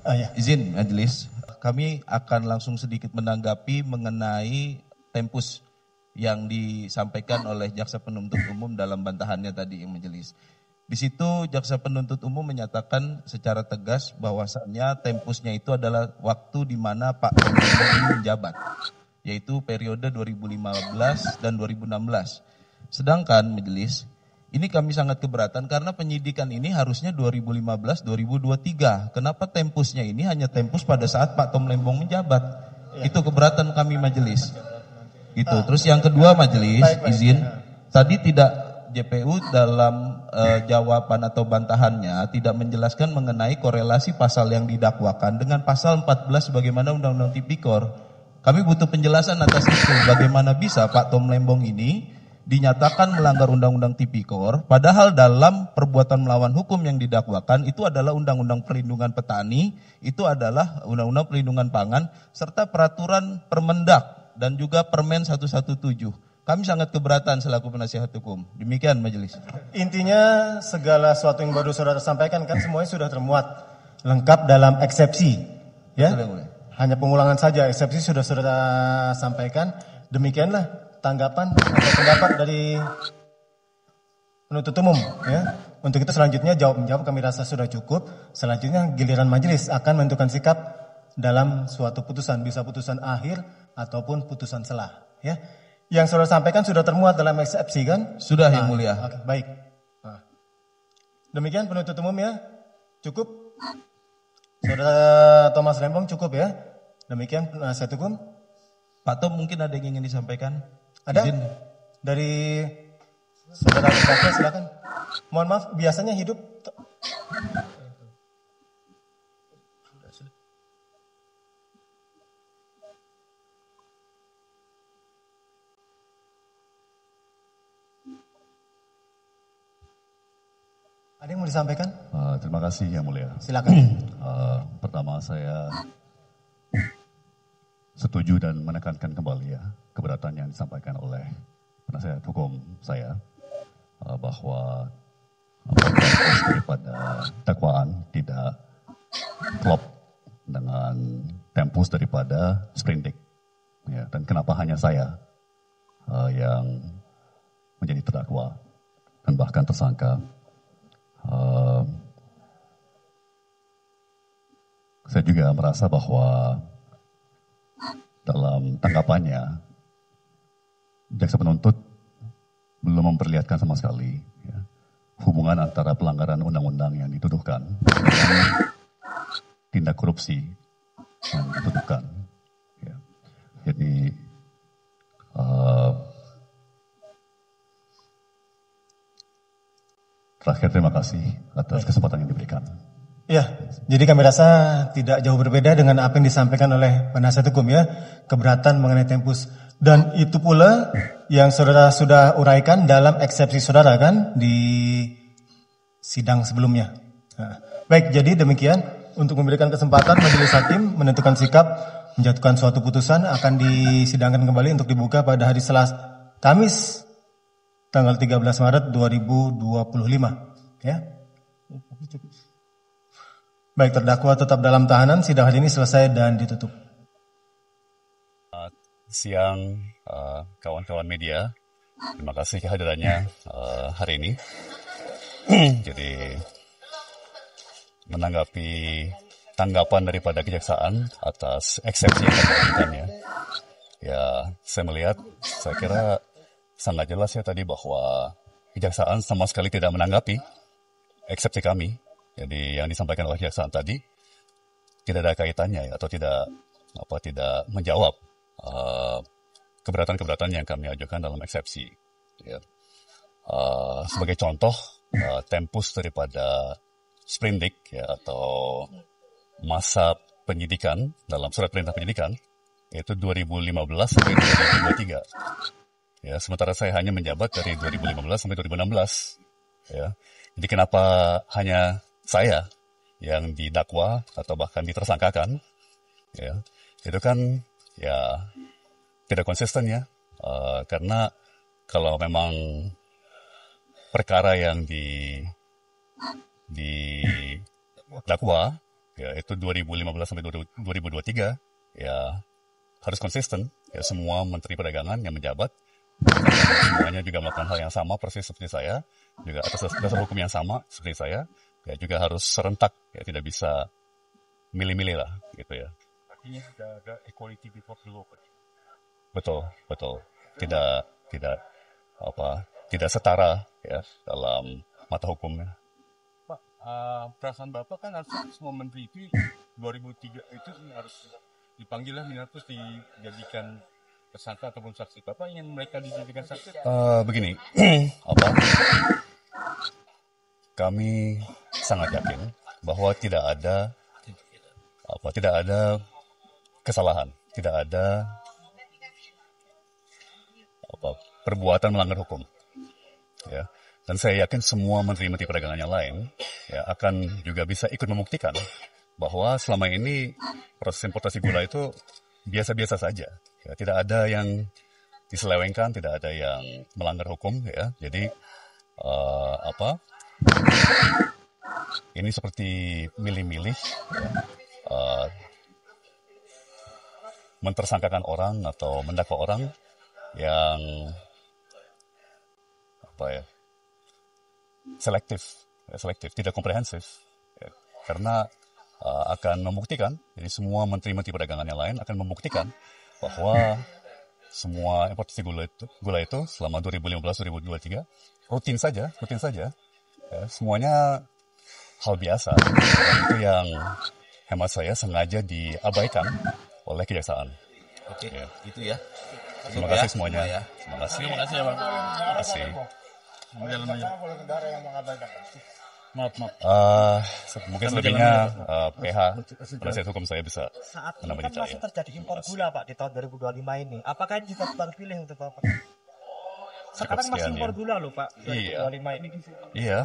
Ya. Izin majelis, kami akan langsung sedikit menanggapi mengenai tempus yang disampaikan oleh jaksa penuntut umum dalam bantahannya tadi yang majelis. Di situ jaksa penuntut umum menyatakan secara tegas bahwasannya tempusnya itu adalah waktu di mana Pak Tom Lembong ini menjabat, yaitu periode 2015 dan 2016. Sedangkan majelis, ini kami sangat keberatan karena penyidikan ini harusnya 2015-2023. Kenapa tempusnya ini hanya tempus pada saat Pak Tom Lembong menjabat? Itu keberatan kami majelis. Gitu. Terus yang kedua majelis, izin, tadi tidak JPU dalam jawaban atau bantahannya tidak menjelaskan mengenai korelasi pasal yang didakwakan dengan pasal 14 bagaimana Undang-Undang Tipikor. Kami butuh penjelasan atas itu. Bagaimana bisa Pak Tom Lembong ini dinyatakan melanggar Undang-Undang Tipikor, padahal dalam perbuatan melawan hukum yang didakwakan itu adalah Undang-Undang Perlindungan Petani, itu adalah Undang-Undang Perlindungan Pangan, serta peraturan Permendak dan juga Permen 117. Kami sangat keberatan selaku penasihat hukum. Demikian majelis. Intinya segala sesuatu yang baru saudara sampaikan kan semuanya sudah termuat lengkap dalam eksepsi. Ya. Hanya pengulangan saja, eksepsi sudah saudara sampaikan. Demikianlah tanggapan atau pendapat dari penuntut umum. Ya. Untuk itu selanjutnya jawab-menjawab kami rasa sudah cukup. Selanjutnya giliran majelis akan menentukan sikap dalam suatu putusan. Bisa putusan akhir ataupun putusan selah. Ya. Yang saudara sampaikan sudah termuat dalam eksepsi kan? Sudah yang mulia. Oke, baik. Demikian penuntut umum ya. Cukup? Saudara Thomas Lembong cukup ya? Demikian penasihat hukum. Pak Tom mungkin ada yang ingin disampaikan? Ada? Izin. Dari saudara Raja silakan. Mohon maaf, biasanya hidup. Ada yang mau disampaikan? Terima kasih yang mulia. Silakan. Pertama saya setuju dan menekankan kembali ya keberatan yang disampaikan oleh penasihat hukum saya bahwa daripada dakwaan tidak klop dengan tempus daripada sprindik. Ya, dan kenapa hanya saya yang menjadi terdakwa dan bahkan tersangka. Saya juga merasa bahwa dalam tanggapannya jaksa penuntut belum memperlihatkan sama sekali ya, hubungan antara pelanggaran undang-undang yang dituduhkan dengan tindak korupsi yang dituduhkan. Ya. Jadi terakhir terima kasih atas kesempatan yang diberikan. Ya, jadi kami rasa tidak jauh berbeda dengan apa yang disampaikan oleh penasihat hukum ya, keberatan mengenai tempus. Dan itu pula yang saudara sudah uraikan dalam eksepsi saudara kan di sidang sebelumnya. Nah, baik, jadi demikian untuk memberikan kesempatan majelis hakim menentukan sikap menjatuhkan suatu putusan akan disidangkan kembali untuk dibuka pada hari Selasa Kamis tanggal 13 Maret 2025 ya. Baik, terdakwa tetap dalam tahanan, sidang hari ini selesai dan ditutup. Siang kawan-kawan media, terima kasih kehadirannya hari ini. Jadi menanggapi tanggapan daripada kejaksaan atas eksepsi yang diberikannya, ya saya kira sangat jelas ya tadi bahwa kejaksaan sama sekali tidak menanggapi eksepsi kami. Jadi yang disampaikan oleh kejaksaan tadi tidak ada kaitannya ya, atau tidak menjawab keberatan-keberatan yang kami ajukan dalam eksepsi. Ya. Sebagai contoh, tempus daripada sprindik ya, atau masa penyidikan dalam surat perintah penyidikan yaitu 2015 sampai 2023. Ya, sementara saya hanya menjabat dari 2015 sampai 2016. Ya. Jadi kenapa hanya saya yang didakwa atau bahkan ditersangkakan? Ya, itu kan ya tidak konsisten ya, karena kalau memang perkara yang didakwa ya itu 2015 sampai 2023, ya harus konsisten. Ya semua Menteri Perdagangan yang menjabat, semuanya juga melakukan hal yang sama persis seperti saya, juga atas dasar hukum yang sama seperti saya, ya juga harus serentak, ya tidak bisa milih-milih lah, gitu ya. Artinya sudah ada equality before the law. Betul, betul. Tidak setara ya dalam mata hukumnya. Pak, perasaan Bapak kan harusnya semua menteri itu 2003 itu harus dipanggil lah, terus dijadikan tersangka ataupun saksi. Bapak ingin mereka dijadikan saksi? Begini, kami sangat yakin bahwa tidak ada kesalahan, tidak ada perbuatan melanggar hukum. Ya. Dan saya yakin semua menteri-menteri perdagangan yang lain ya akan juga bisa ikut membuktikan bahwa selama ini proses importasi gula itu biasa-biasa saja. Ya, tidak ada yang diselewengkan, tidak ada yang melanggar hukum. Ya. Jadi ini seperti milih-milih, ya, mentersangkakan orang atau mendakwa orang yang selektif, tidak komprehensif, ya, karena akan membuktikan, jadi semua menteri-menteri perdagangan yang lain akan membuktikan bahwa semua importasi gula itu selama 2015-2023 rutin saja, ya, semuanya hal biasa. Dan itu yang hemat saya sengaja diabaikan oleh kejaksaan. Oke, Ya. itu ya. Terima kasih semuanya. Terima kasih. Terima kasih ya, Bang. Terima kasih. Maaf. Mungkin selebihnya PH penasihat hukum saya bisa Saat ini menambah kan detail. masih terjadi impor gula Pak di tahun 2025 ini. Apakah ini juga tebang pilih untuk Bapak? Sekarang masih sekian, impor ya. gula loh Pak Iya. 2025 ini. Iya,